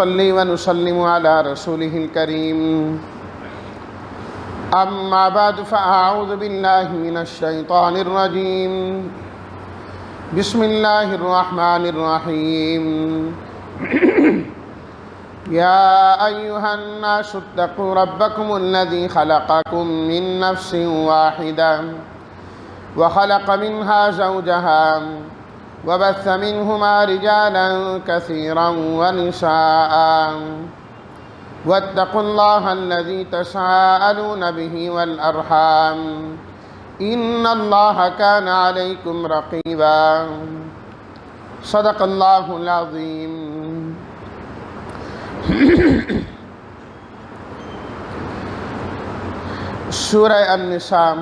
ونصلي ونسلم على رسوله الكريم أما بعد فأعوذ بالله من الشيطان الرجيم بسم الله الرحمن الرحيم يا أيها الناس اتقوا ربكم الذي خلقكم من نفس واحدة وخلق منها زوجها وبث منهما رجالا كثيرا ونساء واتقوا الله الذي تساءلون به والأرحام إن الله كان عليكم رقيبا صدق الله العظيم۔ سورہ النساء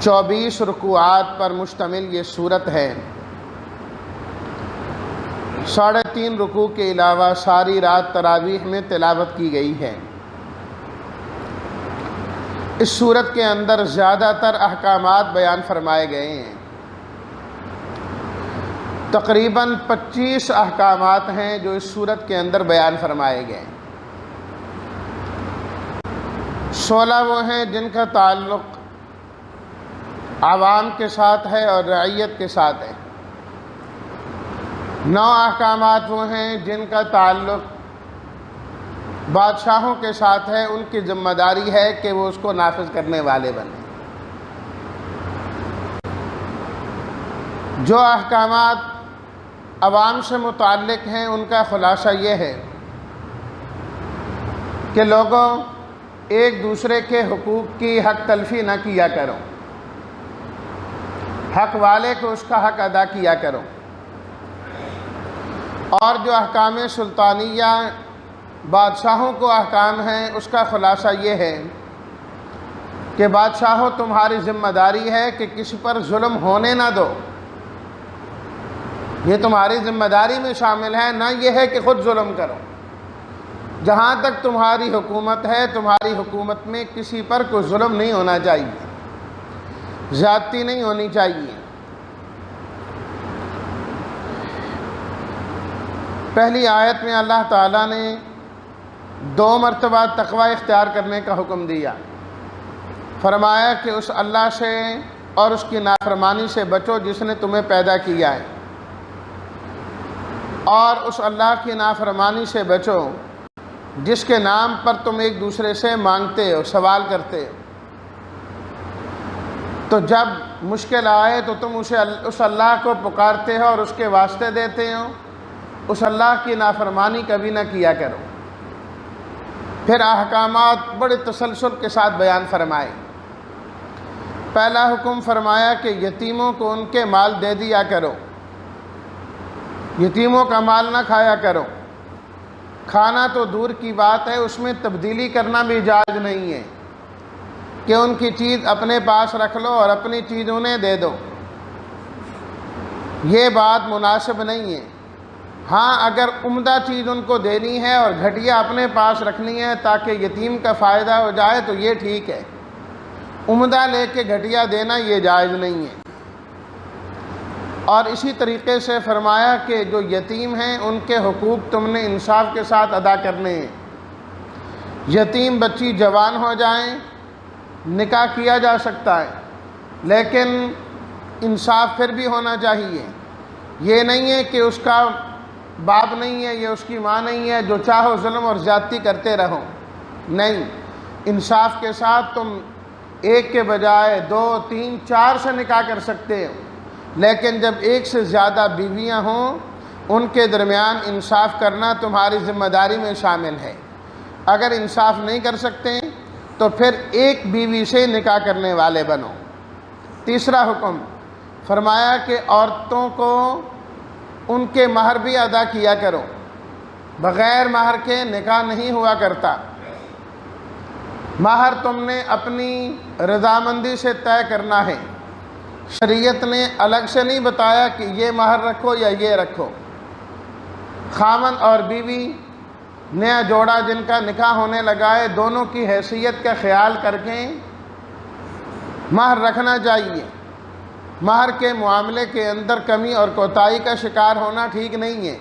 24 رکوعات پر مشتمل یہ صورت ہے۔ 3.5 رکوع کے علاوہ ساری رات تراویح میں تلاوت کی گئی ہے۔ اس صورت کے اندر زیادہ تر احکامات بیان فرمائے گئے ہیں۔ تقریباً 25 احکامات ہیں جو اس صورت کے اندر بیان فرمائے گئے۔ 16 وہ ہیں جن کا تعلق عوام کے ساتھ ہے اور رعیت کے ساتھ ہے۔ 9 احکامات وہ ہیں جن کا تعلق بادشاہوں کے ساتھ ہے، ان کی ذمہ داری ہے کہ وہ اس کو نافذ کرنے والے بنیں۔ جو احکامات عوام سے متعلق ہیں ان کا خلاصہ یہ ہے کہ لوگوں ایک دوسرے کے حقوق کی حق تلفی نہ کیا کرو، حق والے کو اس کا حق ادا کیا کرو۔ اور جو احکام سلطانیہ بادشاہوں کو احکام ہیں اس کا خلاصہ یہ ہے کہ بادشاہوں تمہاری ذمہ داری ہے کہ کسی پر ظلم ہونے نہ دو، یہ تمہاری ذمہ داری میں شامل ہے، نہ یہ ہے کہ خود ظلم کرو۔ جہاں تک تمہاری حکومت ہے، تمہاری حکومت میں کسی پر کوئی ظلم نہیں ہونا چاہیے، زیادتی نہیں ہونی چاہیے۔ پہلی آیت میں اللہ تعالیٰ نے 2 مرتبہ تقوی اختیار کرنے کا حکم دیا۔ فرمایا کہ اس اللہ سے اور اس کی نافرمانی سے بچو جس نے تمہیں پیدا کیا ہے، اور اس اللہ کی نافرمانی سے بچو جس کے نام پر تم ایک دوسرے سے مانگتے ہو، سوال کرتے ہو۔ تو جب مشکل آئے تو تم اس اللہ کو پکارتے ہو اور اس کے واسطے دیتے ہو، اس اللہ کی نافرمانی کبھی نہ کیا کرو۔ پھر احکامات بڑے تسلسل کے ساتھ بیان فرمائے۔ پہلا حکم فرمایا کہ یتیموں کو ان کے مال دے دیا کرو، یتیموں کا مال نہ کھایا کرو۔ کھانا تو دور کی بات ہے، اس میں تبدیلی کرنا بھی جائز نہیں ہے کہ ان کی چیز اپنے پاس رکھ لو اور اپنی چیز انہیں دے دو، یہ بات مناسب نہیں ہے۔ ہاں اگر عمدہ چیز ان کو دینی ہے اور گھٹیا اپنے پاس رکھنی ہے تاکہ یتیم کا فائدہ ہو جائے تو یہ ٹھیک ہے، عمدہ لے کے گھٹیا دینا یہ جائز نہیں ہے۔ اور اسی طریقے سے فرمایا کہ جو یتیم ہیں ان کے حقوق تم نے انصاف کے ساتھ ادا کرنے ہیں۔ یتیم بچی جوان ہو جائیں نکاح کیا جا سکتا ہے، لیکن انصاف پھر بھی ہونا چاہیے۔ یہ نہیں ہے کہ اس کا باپ نہیں ہے، یہ اس کی ماں نہیں ہے، جو چاہو ظلم اور زیادتی کرتے رہو، نہیں، انصاف کے ساتھ تم ایک کے بجائے 2، 3، 4 سے نکاح کر سکتے ہو، لیکن جب ایک سے زیادہ بیویاں ہوں ان کے درمیان انصاف کرنا تمہاری ذمہ داری میں شامل ہے۔ اگر انصاف نہیں کر سکتے تو پھر ایک بیوی سے نکاح کرنے والے بنو۔ تیسرا حکم فرمایا کہ عورتوں کو ان کے مہر بھی ادا کیا کرو، بغیر مہر کے نکاح نہیں ہوا کرتا۔ مہر تم نے اپنی رضامندی سے طے کرنا ہے، شریعت نے الگ سے نہیں بتایا کہ یہ مہر رکھو یا یہ رکھو۔ خاوند اور بیوی نیا جوڑا جن کا نکاح ہونے لگا ہے، دونوں کی حیثیت کا خیال کر کے مہر رکھنا چاہیے۔ مہر کے معاملے کے اندر کمی اور کوتاہی کا شکار ہونا ٹھیک نہیں ہے۔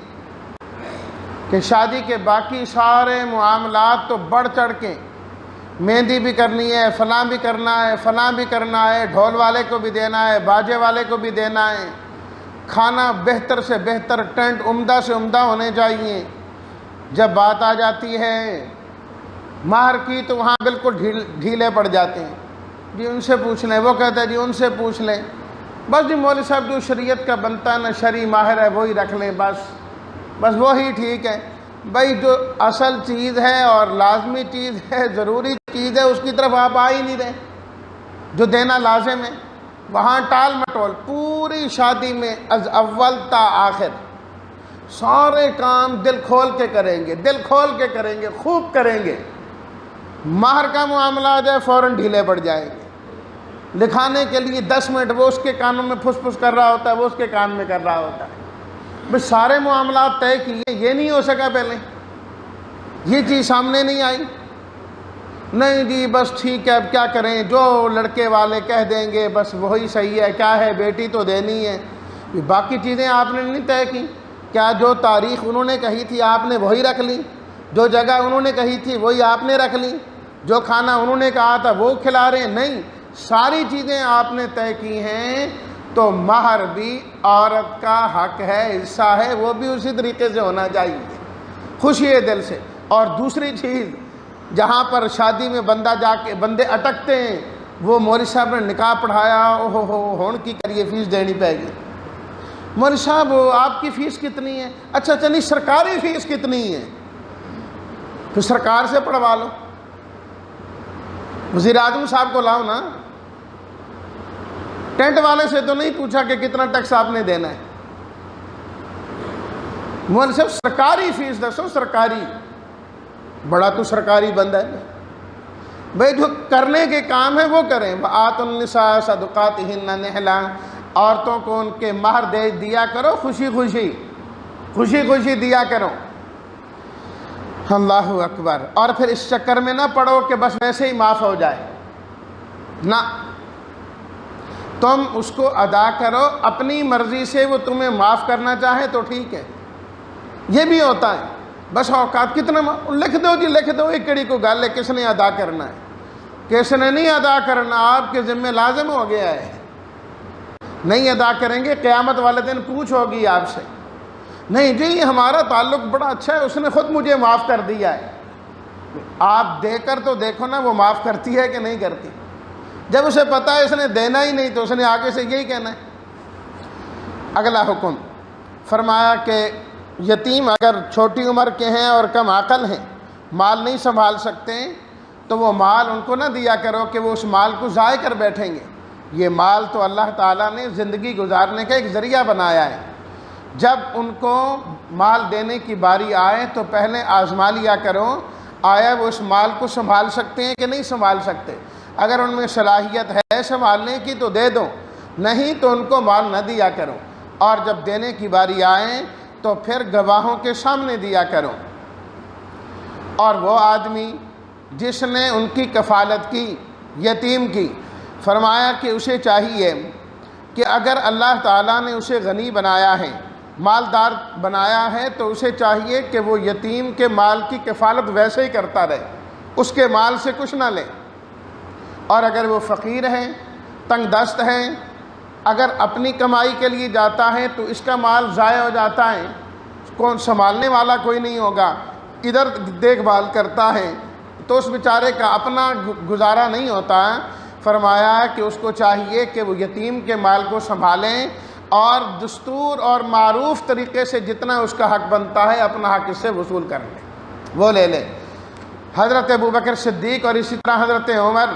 کہ شادی کے باقی سارے معاملات تو بڑھ چڑھ کے، مہندی بھی کرنی ہے، فلاں بھی کرنا ہے، فلاں بھی کرنا ہے، ڈھول والے کو بھی دینا ہے، باجے والے کو بھی دینا ہے، کھانا بہتر سے بہتر، ٹینٹ عمدہ سے عمدہ ہونے چاہیے۔ جب بات آ جاتی ہے مہر کی تو وہاں بالکل ڈھیلے پڑ جاتے ہیں، جی ان سے پوچھ لیں، وہ کہتا ہے جی ان سے پوچھ لیں، بس جی مولوی صاحب جو شریعت کا بنتا ہے نا، شرعی ماہر ہے وہی رکھ لیں، بس وہی ٹھیک ہے۔ بھائی جو اصل چیز ہے اور لازمی چیز ہے، ضروری چیز ہے، اس کی طرف آپ آ ہی نہیں رہے، جو دینا لازم ہے وہاں ٹال مٹول۔ پوری شادی میں از اول تا آخر سارے کام دل کھول کے کریں گے، دل کھول کے کریں گے، خوب کریں گے۔ مہر کا معاملہ آ جائے فوراً ڈھیلے پڑ جائیں گے، لکھانے کے لیے 10 منٹ وہ اس کے کانوں میں پھس پھس کر رہا ہوتا ہے، وہ اس کے کان میں کر رہا ہوتا ہے۔ بس سارے معاملات طے کیے، یہ نہیں ہو سکا پہلے، یہ چیز سامنے نہیں آئی، نہیں جی بس ٹھیک ہے اب کیا کریں، جو لڑکے والے کہہ دیں گے بس وہی صحیح ہے، کیا ہے بیٹی تو دینی ہے۔ باقی چیزیں آپ نے نہیں طے کی، کیا جو تاریخ انہوں نے کہی تھی آپ نے وہی رکھ لی، جو جگہ انہوں نے کہی تھی وہی آپ نے رکھ لی، جو کھانا انہوں نے کہا تھا وہ کھلا رہے ہیں؟ نہیں، ساری چیزیں آپ نے طے کی ہیں، تو مہر بھی عورت کا حق ہے، حصہ ہے، وہ بھی اسی طریقے سے ہونا چاہیے، خوشی دل سے۔ اور دوسری چیز، جہاں پر شادی میں بندے اٹکتے ہیں، وہ مولوی صاحب نے نکاح پڑھایا، اوہ ہون کی کریے فیس دینی پائے گی، مولوی صاحب آپ کی فیس کتنی ہے؟ اچھا نہیں، سرکاری فیس کتنی ہے؟ تو سرکار سے پڑھوا لو، وزیر اعظم صاحب کو لاؤ نا، ٹینٹ والے سے تو نہیں پوچھا کہ کتنا ٹیکس آپ نے دینا ہے، مولوی صاحب سرکاری فیس دسو، سرکاری، بڑا تو سرکاری بندہ ہے بھائی، جو کرنے کے کام ہے وہ کریں۔ وَآتُوا النِّسَاءَ صَدُقَاتِهِنَّ نِحْلًا، عورتوں کو ان کے مہر دیا کرو، خوشی خوشی دیا کرو۔ اللہ اکبر۔ اور پھر اس چکر میں نہ پڑو کہ بس ویسے ہی معاف ہو جائے، نہ، تم اس کو ادا کرو اپنی مرضی سے، وہ تمہیں معاف کرنا چاہے تو ٹھیک ہے، یہ بھی ہوتا ہے۔ بس اوقات کتنا لکھ دو جی، لکھ دو، ایک کڑی کو گال ہے، کس نے ادا کرنا ہے، کس نے نہیں ادا کرنا، آپ کے ذمہ لازم ہو گیا ہے، نہیں ادا کریں گے قیامت والے دن پوچھ ہوگی آپ سے، نہیں جی ہمارا تعلق بڑا اچھا ہے، اس نے خود مجھے معاف کر دیا ہے۔ آپ دے کر تو دیکھو نا وہ معاف کرتی ہے کہ نہیں کرتی، جب اسے پتا ہے اس نے دینا ہی نہیں تو اس نے آگے سے یہی کہنا ہے۔ اگلا حکم فرمایا کہ یتیم اگر چھوٹی عمر کے ہیں اور کم عقل ہیں، مال نہیں سنبھال سکتے، تو وہ مال ان کو نہ دیا کرو کہ وہ اس مال کو ضائع کر بیٹھیں گے۔ یہ مال تو اللہ تعالیٰ نے زندگی گزارنے کا ایک ذریعہ بنایا ہے، جب ان کو مال دینے کی باری آئے تو پہلے آزما لیا کرو، آیا وہ اس مال کو سنبھال سکتے ہیں کہ نہیں سنبھال سکتے، اگر ان میں صلاحیت ہے سنبھالنے کی تو دے دو، نہیں تو ان کو مال نہ دیا کرو، اور جب دینے کی باری آئے تو پھر گواہوں کے سامنے دیا کرو۔ اور وہ آدمی جس نے ان کی کفالت کی، یتیم کی، فرمایا کہ اسے چاہیے کہ اگر اللہ تعالیٰ نے اسے غنی بنایا ہے، مالدار بنایا ہے، تو اسے چاہیے کہ وہ یتیم کے مال کی کفالت ویسے ہی کرتا رہے، اس کے مال سے کچھ نہ لے۔ اور اگر وہ فقیر ہے، تنگ دست ہے، اگر اپنی کمائی کے لیے جاتا ہے تو اس کا مال ضائع ہو جاتا ہے، کون سنبھالنے والا کوئی نہیں ہوگا، ادھر دیکھ بھال کرتا ہے تو اس بیچارے کا اپنا گزارا نہیں ہوتا ہے۔ فرمایا کہ اس کو چاہیے کہ وہ یتیم کے مال کو سنبھالیں اور دستور اور معروف طریقے سے جتنا اس کا حق بنتا ہے اپنا حق اس سے وصول کر لے، وہ لے لے۔ حضرت ابوبکر صدیق اور اسی طرح حضرت عمر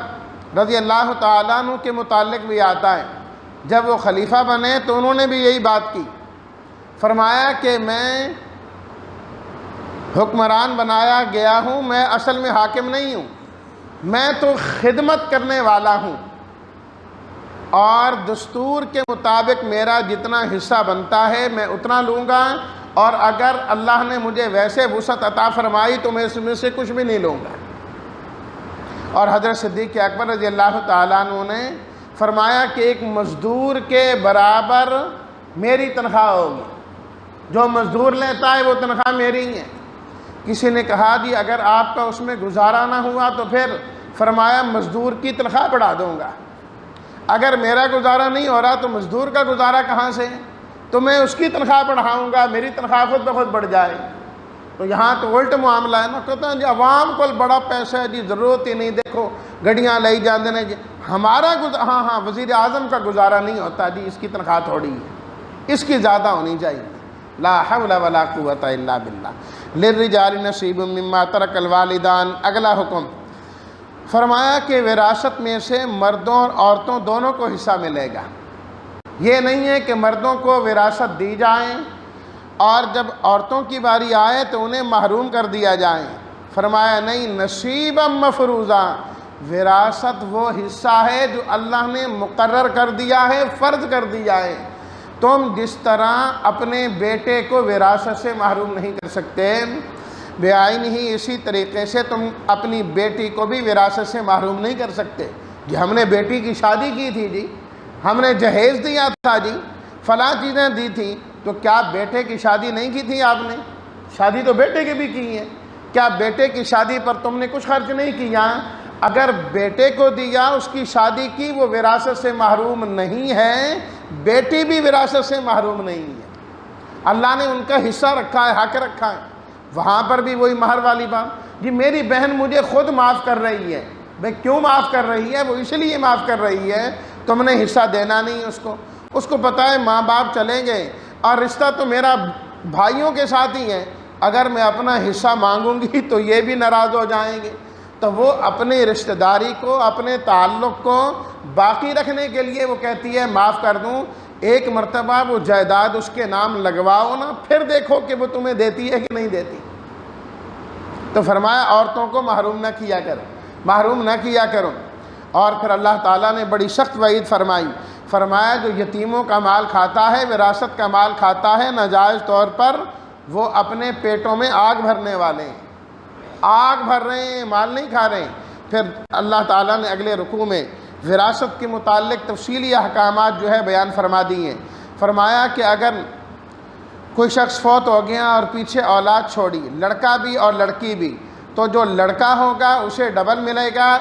رضی اللہ تعالیٰ عنہ کے متعلق بھی آتا ہے، جب وہ خلیفہ بنے تو انہوں نے بھی یہی بات کی، فرمایا کہ میں حکمران بنایا گیا ہوں، میں اصل میں حاکم نہیں ہوں، میں تو خدمت کرنے والا ہوں، اور دستور کے مطابق میرا جتنا حصہ بنتا ہے میں اتنا لوں گا، اور اگر اللہ نے مجھے ویسے وسعت عطا فرمائی تو میں اس میں سے کچھ بھی نہیں لوں گا۔ اور حضرت صدیق اکبر رضی اللہ تعالیٰ عنہ نے فرمایا کہ ایک مزدور کے برابر میری تنخواہ ہوگی، جو مزدور لیتا ہے وہ تنخواہ میری ہی ہے، کسی نے کہا جی اگر آپ کا اس میں گزارا نہ ہوا تو پھر فرمایا مزدور کی تنخواہ بڑھا دوں گا، اگر میرا گزارا نہیں ہو رہا تو مزدور کا گزارا کہاں سے، تو میں اس کی تنخواہ بڑھاؤں گا، میری تنخواہ خود بخود بڑھ جائے۔ تو یہاں تو الٹ معاملہ ہے نا، کہتے ہیں جی عوام کو بڑا پیسہ ہے جی، ضرورت ہی نہیں، دیکھو گڑیاں لے جاندے نے جی، ہمارا ہاں وزیر اعظم کا گزارا نہیں ہوتا جی، اس کی تنخواہ تھوڑی ہے، اس کی زیادہ ہونی چاہیے۔ لا حول ولا قوت الا باللہ۔ للرجال نصیب مما ترک الوالدان، اگلا حکم فرمایا کہ وراثت میں سے مردوں اور عورتوں دونوں کو حصہ ملے گا۔ یہ نہیں ہے کہ مردوں کو وراثت دی جائیں اور جب عورتوں کی باری آئے تو انہیں محروم کر دیا جائے۔ فرمایا نہیں، نصیبا مفروضا، وراثت وہ حصہ ہے جو اللہ نے مقرر کر دیا ہے، فرض کر دیا ہے۔ تم جس طرح اپنے بیٹے کو وراثت سے محروم نہیں کر سکتے، بعین ہی اسی طریقے سے تم اپنی بیٹی کو بھی وراثت سے محروم نہیں کر سکتے۔ جی ہم نے بیٹی کی شادی کی تھی جی، ہم نے جہیز دیا تھا جی، فلاں چیزیں دی تھیں، تو کیا بیٹے کی شادی نہیں کی تھی آپ نے؟ شادی تو بیٹے کی بھی کی ہے، کیا بیٹے کی شادی پر تم نے کچھ خرچ نہیں کیا؟ اگر بیٹے کو دیا، اس کی شادی کی، وہ وراثت سے محروم نہیں ہے، بیٹی بھی وراثت سے محروم نہیں ہے۔ اللہ نے ان کا حصہ رکھا ہے، حق رکھا ہے۔ وہاں پر بھی وہی مہر والی بات، جی میری بہن مجھے خود معاف کر رہی ہے، بھئی کیوں معاف کر رہی ہے؟ وہ اس لیے معاف کر رہی ہے تم نے حصہ دینا نہیں اس کو پتہ ہے ماں باپ چلیں گے اور رشتہ تو میرا بھائیوں کے ساتھ ہی ہے، اگر میں اپنا حصہ مانگوں گی تو یہ بھی ناراض ہو جائیں گے، تو وہ اپنی رشتہ داری کو، اپنے تعلق کو باقی رکھنے کے لیے وہ کہتی ہے معاف کر دوں۔ ایک مرتبہ وہ جائیداد اس کے نام لگواؤ نا، پھر دیکھو کہ وہ تمہیں دیتی ہے کہ نہیں دیتی۔ تو فرمایا عورتوں کو محروم نہ کیا کرو، محروم نہ کیا کرو۔ اور پھر اللہ تعالیٰ نے بڑی سخت وعید فرمائی، فرمایا جو یتیموں کا مال کھاتا ہے، وراثت کا مال کھاتا ہے ناجائز طور پر، وہ اپنے پیٹوں میں آگ بھرنے والے ہیں، آگ بھر رہے ہیں، مال نہیں کھا رہے ہیں۔ پھر اللہ تعالیٰ نے اگلے رکوع میں وراثت کے متعلق تفصیلی احکامات جو ہے بیان فرما دی ہیں۔ فرمایا کہ اگر کوئی شخص فوت ہو گیا اور پیچھے اولاد چھوڑی، لڑکا بھی اور لڑکی بھی، تو جو لڑکا ہوگا اسے ڈبل ملے گا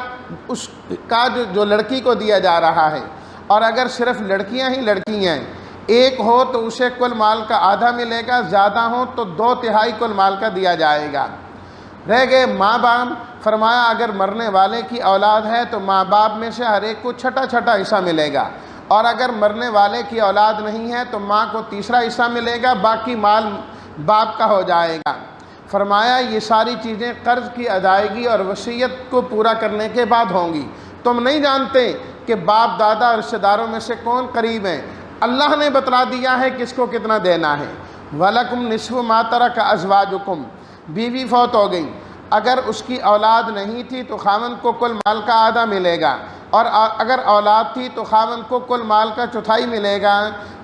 اس کا جو لڑکی کو دیا جا رہا ہے، اور اگر صرف لڑکیاں ہی لڑکیاں ہیں، ایک ہو تو اسے کل مال کا آدھا ملے گا، زیادہ ہو تو 2/3 کل مال کا دیا جائے گا۔ رہ گئے ماں باپ، فرمایا اگر مرنے والے کی اولاد ہے تو ماں باپ میں سے ہر ایک کو چھٹا چھٹا حصہ ملے گا، اور اگر مرنے والے کی اولاد نہیں ہے تو ماں کو تیسرا حصہ ملے گا، باقی مال باپ کا ہو جائے گا۔ فرمایا یہ ساری چیزیں قرض کی ادائیگی اور وصیت کو پورا کرنے کے بعد ہوں گی۔ تم نہیں جانتے کہ باپ دادا اور رشتہ داروں میں سے کون قریب ہیں، اللہ نے بتلا دیا ہے کس کو کتنا دینا ہے۔ وَلَكُمْ نِصْفُ مَا تَرَكَ أَزْوَاجُكُمْ، بیوی فوت ہو گئی، اگر اس کی اولاد نہیں تھی تو خاوند کو کل مال کا آدھا ملے گا، اور اگر اولاد تھی تو خاوند کو کل مال کا چوتھائی ملے گا،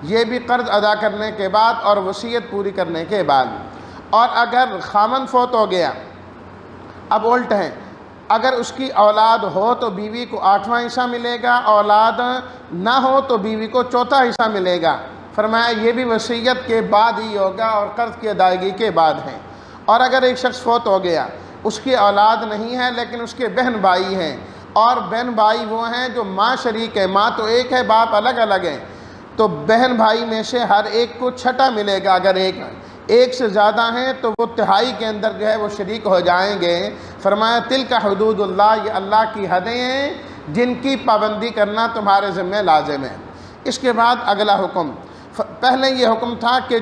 یہ بھی قرض ادا کرنے کے بعد اور وصیت پوری کرنے کے بعد۔ اور اگر خاوند فوت ہو گیا، اب الٹ ہے، اگر اس کی اولاد ہو تو بیوی کو 8واں حصہ ملے گا، اولاد نہ ہو تو بیوی کو 4تھا حصہ ملے گا۔ فرمایا یہ بھی وصیت کے بعد ہی ہوگا اور قرض کی ادائیگی کے بعد ہے۔ اور اگر ایک شخص فوت ہو گیا، اس کی اولاد نہیں ہے لیکن اس کے بہن بھائی ہیں، اور بہن بھائی وہ ہیں جو ماں شریک ہے، ماں تو ایک ہے باپ الگ الگ ہے، تو بہن بھائی میں سے ہر ایک کو چھٹا ملے گا، اگر ایک سے زیادہ ہیں تو وہ تہائی کے اندر جو ہے وہ شریک ہو جائیں گے۔ فرمایا تلک حدود اللہ، یہ اللہ کی حدیں ہیں جن کی پابندی کرنا تمہارے ذمہ لازم ہے۔ اس کے بعد اگلا حکم، پہلے یہ حکم تھا کہ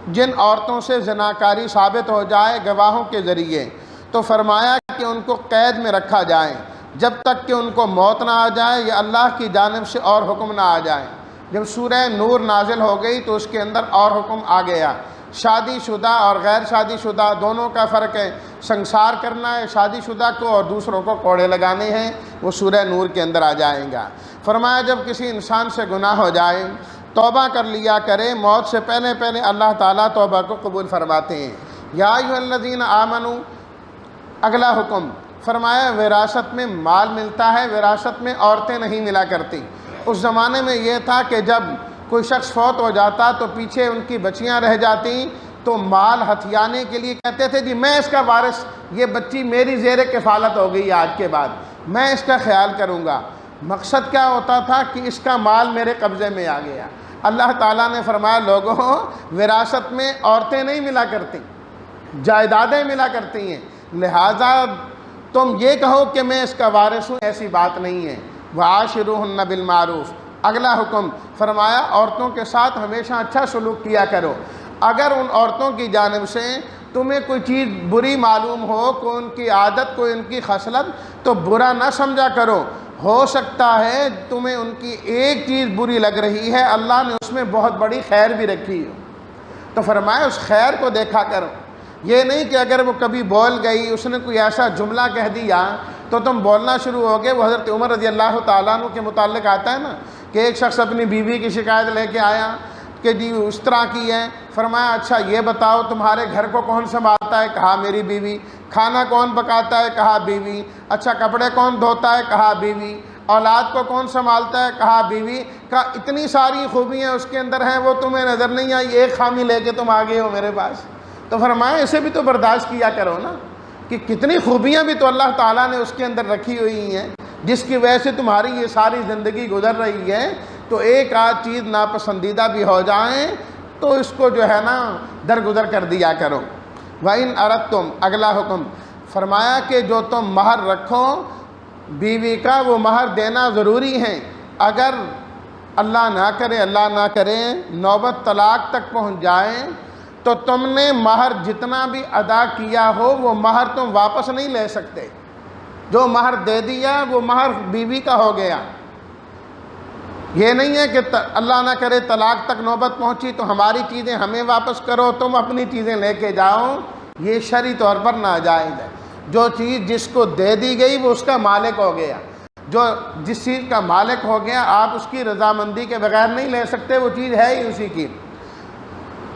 جن عورتوں سے زناکاری ثابت ہو جائے گواہوں کے ذریعے، تو فرمایا کہ ان کو قید میں رکھا جائے جب تک کہ ان کو موت نہ آ جائے یا اللہ کی جانب سے اور حکم نہ آ جائے۔ جب سورہ نور نازل ہو گئی تو اس کے اندر اور حکم آ گیا، شادی شدہ اور غیر شادی شدہ دونوں کا فرق ہے، سنسار کرنا ہے شادی شدہ کو اور دوسروں کو کوڑے لگانے ہیں، وہ سورہ نور کے اندر آ جائیں گا۔ فرمایا جب کسی انسان سے گناہ ہو جائے توبہ کر لیا کرے، موت سے پہلے پہلے اللہ تعالیٰ توبہ کو قبول فرماتے ہیں۔ یا ایھا الذین آمنوا، اگلا حکم فرمایا وراثت میں مال ملتا ہے، وراثت میں عورتیں نہیں ملا کرتی۔ اس زمانے میں یہ تھا کہ جب کوئی شخص فوت ہو جاتا تو پیچھے ان کی بچیاں رہ جاتی، تو مال ہتھیانے کے لیے کہتے تھے جی میں اس کا وارث، یہ بچی میری زیر کفالت ہو گئی آج کے بعد، میں اس کا خیال کروں گا۔ مقصد کیا ہوتا تھا کہ اس کا مال میرے قبضے میں آ گیا۔ اللہ تعالیٰ نے فرمایا لوگوں وراثت میں عورتیں نہیں ملا کرتی، جائیدادیں ملا کرتی ہیں، لہٰذا تم یہ کہو کہ میں اس کا وارث ہوں، ایسی بات نہیں ہے۔ وعاشروہن بالمعروف، اگلا حکم فرمایا عورتوں کے ساتھ ہمیشہ اچھا سلوک کیا کرو۔ اگر ان عورتوں کی جانب سے تمہیں کوئی چیز بری معلوم ہو، کوئی ان کی عادت، کوئی ان کی خصلت، تو برا نہ سمجھا کرو۔ ہو سکتا ہے تمہیں ان کی ایک چیز بری لگ رہی ہے، اللہ نے اس میں بہت بڑی خیر بھی رکھی ہو، تو فرمایا اس خیر کو دیکھا کرو۔ یہ نہیں کہ اگر وہ کبھی بول گئی، اس نے کوئی ایسا جملہ کہہ دیا تو تم بولنا شروع ہو گئے۔ وہ حضرت عمر رضی اللہ تعالیٰ عنہ کے متعلق آتا ہے نا کہ ایک شخص اپنی بیوی کی شکایت لے کے آیا کہ جی اس طرح کی ہے۔ فرمایا اچھا یہ بتاؤ تمہارے گھر کو کون سنبھالتا ہے؟ کہا میری بیوی۔ کھانا کون پکاتا ہے؟ کہا بیوی۔ اچھا کپڑے کون دھوتا ہے؟ کہا بیوی۔ اولاد کو کون سنبھالتا ہے؟ کہا بیوی۔ کہا اتنی ساری خوبیاں اس کے اندر ہیں، وہ تمہیں نظر نہیں آئی، ایک خامی لے کے تم آگے ہو میرے پاس۔ تو فرمایا اسے بھی تو برداشت کیا کرو نا، کہ کتنی خوبیاں بھی تو اللہ تعالیٰ نے اس کے اندر رکھی ہوئی ہیں، جس کی وجہ سے تمہاری یہ ساری زندگی گزر رہی ہے۔ تو ایک آدھ چیز ناپسندیدہ بھی ہو جائیں تو اس کو جو ہے نا درگزر کر دیا کرو۔ وَإِنْ أَرَدْتُمْ، اگلا حکم فرمایا کہ جو تم مہر رکھو بیوی کا، وہ مہر دینا ضروری ہے۔ اگر اللہ نہ کرے نوبت طلاق تک پہنچ جائے تو تم نے مہر جتنا بھی ادا کیا ہو وہ مہر تم واپس نہیں لے سکتے۔ جو مہر دے دیا وہ مہر بیوی کا ہو گیا۔ یہ نہیں ہے کہ اللہ نہ کرے طلاق تک نوبت پہنچی تو ہماری چیزیں ہمیں واپس کرو، تم اپنی چیزیں لے کے جاؤ، یہ شرعی طور پر ناجائز ہے۔ جو چیز جس کو دے دی گئی وہ اس کا مالک ہو گیا، جو جس چیز کا مالک ہو گیا آپ اس کی رضامندی کے بغیر نہیں لے سکتے، وہ چیز ہے ہی اسی کی۔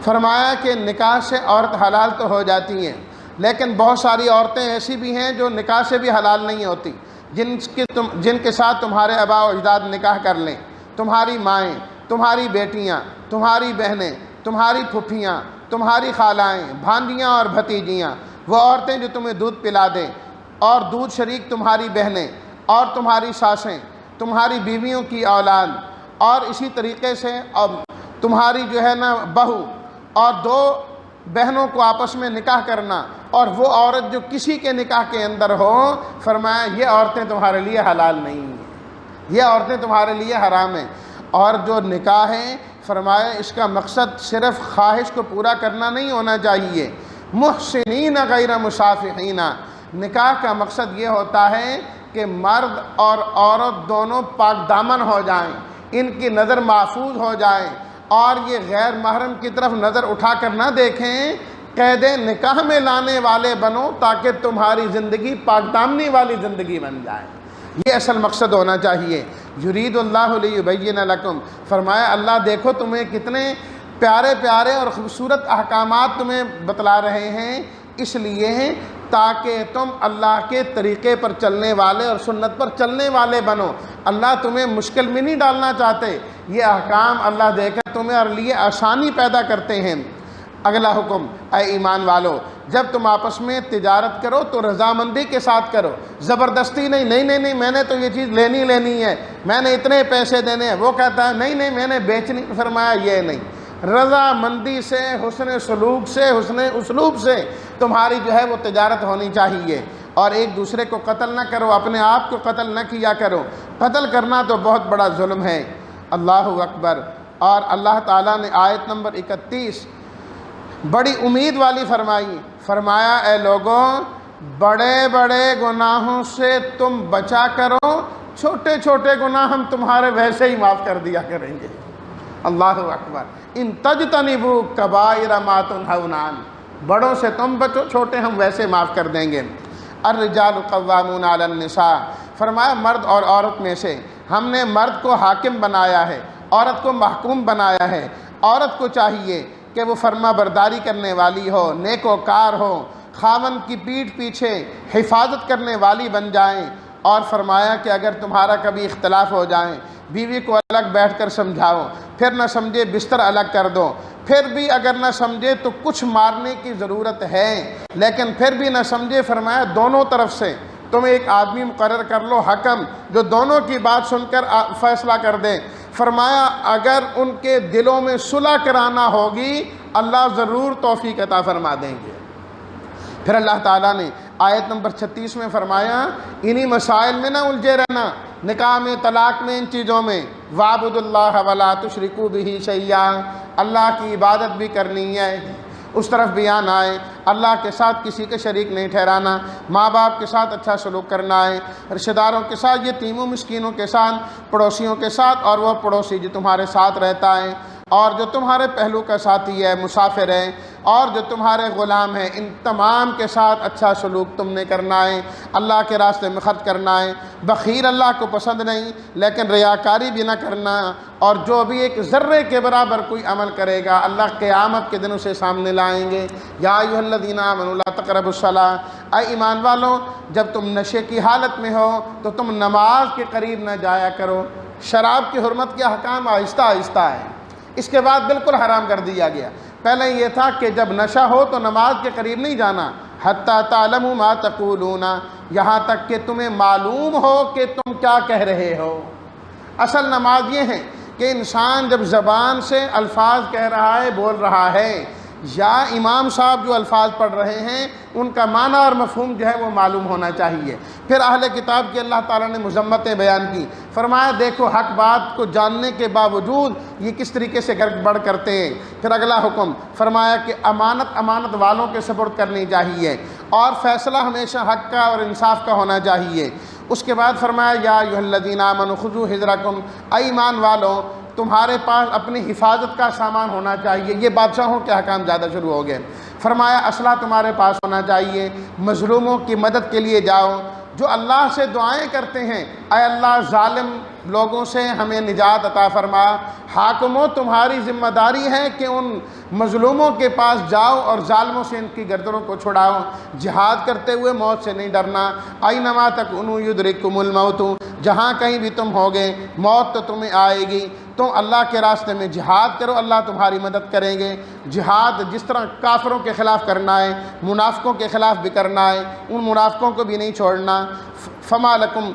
فرمایا کہ نکاح سے عورت حلال تو ہو جاتی ہیں، لیکن بہت ساری عورتیں ایسی بھی ہیں جو نکاح سے بھی حلال نہیں ہوتی، جن کے ساتھ تمہارے آباء و اجداد نکاح کر لیں، تمہاری مائیں، تمہاری بیٹیاں، تمہاری بہنیں، تمہاری پھپھیاں، تمہاری خالائیں، بھانجیاں اور بھتیجیاں، وہ عورتیں جو تمہیں دودھ پلا دیں، اور دودھ شریک تمہاری بہنیں اور تمہاری ساسیں، تمہاری بیویوں کی اولاد، اور اسی طریقے سے تمہاری جو ہے نا بہو، اور دو بہنوں کو آپس میں نکاح کرنا، اور وہ عورت جو کسی کے نکاح کے اندر ہو، فرمایا یہ عورتیں تمہارے لیے حلال نہیں ہیں، یہ عورتیں تمہارے لیے حرام ہیں۔ اور جو نکاح ہے فرمایا اس کا مقصد صرف خواہش کو پورا کرنا نہیں ہونا چاہیے، محسنین غیر مسافحین، نکاح کا مقصد یہ ہوتا ہے کہ مرد اور عورت دونوں پاک دامن ہو جائیں، ان کی نظر محفوظ ہو جائے، اور یہ غیر محرم کی طرف نظر اٹھا کر نہ دیکھیں، قید نکاح میں لانے والے بنو تاکہ تمہاری زندگی پاک دامنی والی زندگی بن جائے، یہ اصل مقصد ہونا چاہیے۔ یرید اللہ لیبین لکم، فرمایا اللہ دیکھو تمہیں کتنے پیارے پیارے اور خوبصورت احکامات تمہیں بتلا رہے ہیں، اس لیے تاکہ تم اللہ کے طریقے پر چلنے والے اور سنت پر چلنے والے بنو۔ اللہ تمہیں مشکل میں نہیں ڈالنا چاہتے، یہ احکام اللہ دے کر تمہیں اور لیے آسانی پیدا کرتے ہیں۔ اگلا حکم، اے ایمان والو جب تم آپس میں تجارت کرو تو رضامندی کے ساتھ کرو، زبردستی نہیں، نہیں میں نے تو یہ چیز لینی ہے، میں نے اتنے پیسے دینے ہیں، وہ کہتا ہے نہیں میں نے بیچنی، فرمایا یہ نہیں، رضامندی سے، حسن سلوک سے، حسن اسلوب سے تمہاری جو ہے وہ تجارت ہونی چاہیے۔ اور ایک دوسرے کو قتل نہ کرو، اپنے آپ کو قتل نہ کیا کرو، قتل کرنا تو بہت بڑا ظلم ہے۔ اللہ اکبر۔ اور اللہ تعالیٰ نے آیت نمبر 31 بڑی امید والی فرمایا اے لوگوں بڑے بڑے گناہوں سے تم بچا کرو، چھوٹے چھوٹے گناہ ہم تمہارے ویسے ہی معاف کر دیا کریں گے۔ اللہ اکبر۔ ان تجتنبوا کبائر ما تنہون عنہ، بڑوں سے تم بچو، چھوٹے ہم ویسے معاف کر دیں گے۔ الرجال قوامون علی النساء، فرمایا مرد اور عورت میں سے ہم نے مرد کو حاکم بنایا ہے، عورت کو محکوم بنایا ہے۔ عورت کو چاہیے کہ وہ فرما برداری کرنے والی ہو، نیک و کار ہو، خاوند کی پیٹھ پیچھے حفاظت کرنے والی بن جائیں۔ اور فرمایا کہ اگر تمہارا کبھی اختلاف ہو جائیں، بیوی کو الگ بیٹھ کر سمجھاؤ، پھر نہ سمجھے بستر الگ کر دو، پھر بھی اگر نہ سمجھے تو کچھ مارنے کی ضرورت ہے، لیکن پھر بھی نہ سمجھے، فرمایا دونوں طرف سے تم ایک آدمی مقرر کر لو، حکم، جو دونوں کی بات سن کر فیصلہ کر دے۔ فرمایا اگر ان کے دلوں میں صلح کرانا ہوگی اللہ ضرور توفیق عطا فرما دیں گے۔ پھر اللہ تعالیٰ نے آیت نمبر 36 میں فرمایا انہی مسائل میں نہ الجھے رہنا، نکاح میں، طلاق میں، ان چیزوں میں۔ وَاعْبُدُوا اللَّهَ وَلَا تُشْرِكُوا بِهِ شَيْئًا، اللہ کی عبادت بھی کرنی ہے، اس طرف بیان آئے اللہ کے ساتھ کسی کے شریک نہیں ٹھہرانا، ماں باپ کے ساتھ اچھا سلوک کرنا ہے، رشتہ داروں کے ساتھ، یتیموں مسکینوں کے ساتھ، پڑوسیوں کے ساتھ، اور وہ پڑوسی جو تمہارے ساتھ رہتا ہے اور جو تمہارے پہلو کا ساتھی ہے، مسافر ہے، اور جو تمہارے غلام ہیں، ان تمام کے ساتھ اچھا سلوک تم نے کرنا ہے، اللہ کے راستے میں خرچ کرنا ہے۔ بخیل اللہ کو پسند نہیں، لیکن ریاکاری بھی نہ کرنا، اور جو بھی ایک ذرے کے برابر کوئی عمل کرے گا اللہ قیامت کے دن اسے سامنے لائیں گے۔ یا ایھا الذین آمنوا لا تقربوا الصلاۃ، اے ایمان والوں جب تم نشے کی حالت میں ہو تو تم نماز کے قریب نہ جایا کرو۔ شراب کی حرمت کے احکام آہستہ آہستہ ہے، اس کے بعد بالکل حرام کر دیا گیا۔ پہلے یہ تھا کہ جب نشہ ہو تو نماز کے قریب نہیں جانا، حتی تعلموا ما تقولون، یہاں تک کہ تمہیں معلوم ہو کہ تم کیا کہہ رہے ہو۔ اصل نماز یہ ہے کہ انسان جب زبان سے الفاظ کہہ رہا ہے، بول رہا ہے، یا امام صاحب جو الفاظ پڑھ رہے ہیں ان کا معنی اور مفہوم جو ہے وہ معلوم ہونا چاہیے۔ پھر اہل کتاب کی اللہ تعالیٰ نے مذمتیں بیان کی، فرمایا دیکھو حق بات کو جاننے کے باوجود یہ کس طریقے سے گڑبڑ کرتے ہیں۔ پھر اگلا حکم فرمایا کہ امانت والوں کے سپرد کرنی چاہیے، اور فیصلہ ہمیشہ حق کا اور انصاف کا ہونا چاہیے۔ اس کے بعد فرمایا یا ایھا الذین آمنوا خذوا حذرکم، اے ایمان والو تمہارے پاس اپنی حفاظت کا سامان ہونا چاہیے۔ یہ بادشاہوں کے حکام زیادہ شروع ہو گئے۔ فرمایا اسلحہ تمہارے پاس ہونا چاہیے، مظلوموں کی مدد کے لیے جاؤ، جو اللہ سے دعائیں کرتے ہیں اے اللہ ظالم لوگوں سے ہمیں نجات عطا فرما۔ حاکموں تمہاری ذمہ داری ہے کہ ان مظلوموں کے پاس جاؤ اور ظالموں سے ان کی گردنوں کو چھڑاؤ۔ جہاد کرتے ہوئے موت سے نہیں ڈرنا، اینما تکونوا یدرککم الموت، جہاں کہیں بھی تم ہوگے موت تو تمہیں آئے گی۔ تم اللہ کے راستے میں جہاد کرو، اللہ تمہاری مدد کریں گے۔ جہاد جس طرح کافروں کے خلاف کرنا ہے، منافقوں کے خلاف بھی کرنا ہے، ان منافقوں کو بھی نہیں چھوڑنا۔ فما لکم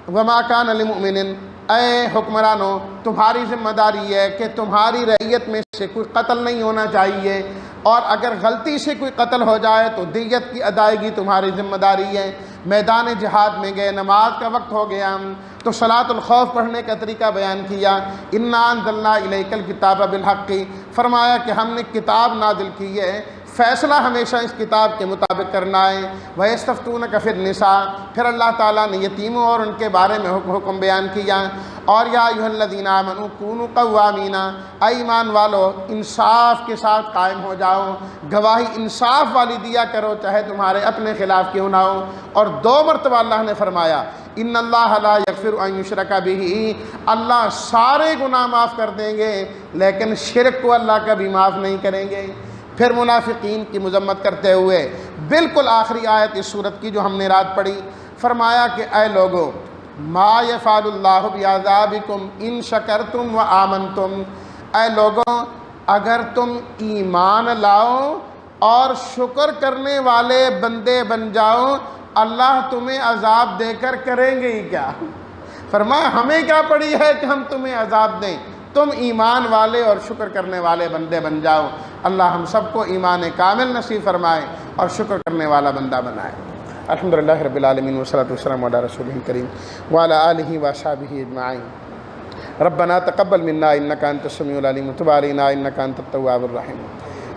وما کان لمؤمن، اے حکمرانوں تمہاری ذمہ داری ہے کہ تمہاری رعیت میں سے کوئی قتل نہیں ہونا چاہیے، اور اگر غلطی سے کوئی قتل ہو جائے تو دیت کی ادائیگی تمہاری ذمہ داری ہے۔ میدان جہاد میں گئے، نماز کا وقت ہو گیا تو صلاۃ الخوف پڑھنے کا طریقہ بیان کیا۔ انا انزلنا الیک الکتاب بالحق، فرمایا کہ ہم نے کتاب نازل کی ہے، فیصلہ ہمیشہ اس کتاب کے مطابق کرنا ہے۔ وَيَسْتَفْتُونَكَ فِي النِّسَاءِ، پھر اللہ تعالیٰ نے یتیموں اور ان کے بارے میں حکم بیان کیا۔ اور یا ایھا الذین آمنوا کونوا قوامین، اے ایمان والو انصاف کے ساتھ قائم ہو جاؤ، گواہی انصاف والی دیا کرو چاہے تمہارے اپنے خلاف کیوں نہ ہو۔ اور 2 مرتبہ اللہ نے فرمایا ان اللہ لا یغفر ان یشرک بہ، اللہ سارے گناہ معاف کر دیں گے لیکن شرک کو اللہ کبھی معاف نہیں کریں گے۔ پھر منافقین کی مذمت کرتے ہوئے بالکل آخری آیت اس صورت کی جو ہم نے رات پڑھی، فرمایا کہ اے لوگو ما یفعل اللہ بعذابکم ان شکرتم و آمنتم، اے لوگوں اگر تم ایمان لاؤ اور شکر کرنے والے بندے بن جاؤ اللہ تمہیں عذاب دے کر کریں گے ہی کیا۔ فرمایا ہمیں کیا پڑی ہے کہ ہم تمہیں عذاب دیں، تم ایمان والے اور شکر کرنے والے بندے بن جاؤ۔ اللہ ہم سب کو ایمان کامل نصیب فرمائے اور شکر کرنے والا بندہ بنائے۔ الحمدللہ رب العالمین والصلاۃ والسلام علی رسولہ الکریم وعلی آلہ وصحبہ اجمعین۔ ربنا تقبل منا انک انت السمیع العلیم وتب علینا انک انت التواب الرحیم۔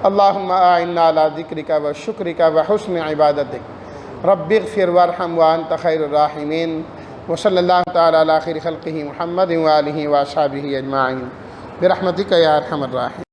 اللہم اعنا علی ذکرک وشکرک وحسن عبادتک، رب اغفر وارحم وانت خیر الراحمین۔ وصلی اللہ تعالی علی خیر خلقہ محمد وآلہ وصحبہ اجمعین برحمتک یا ارحم الراحمین۔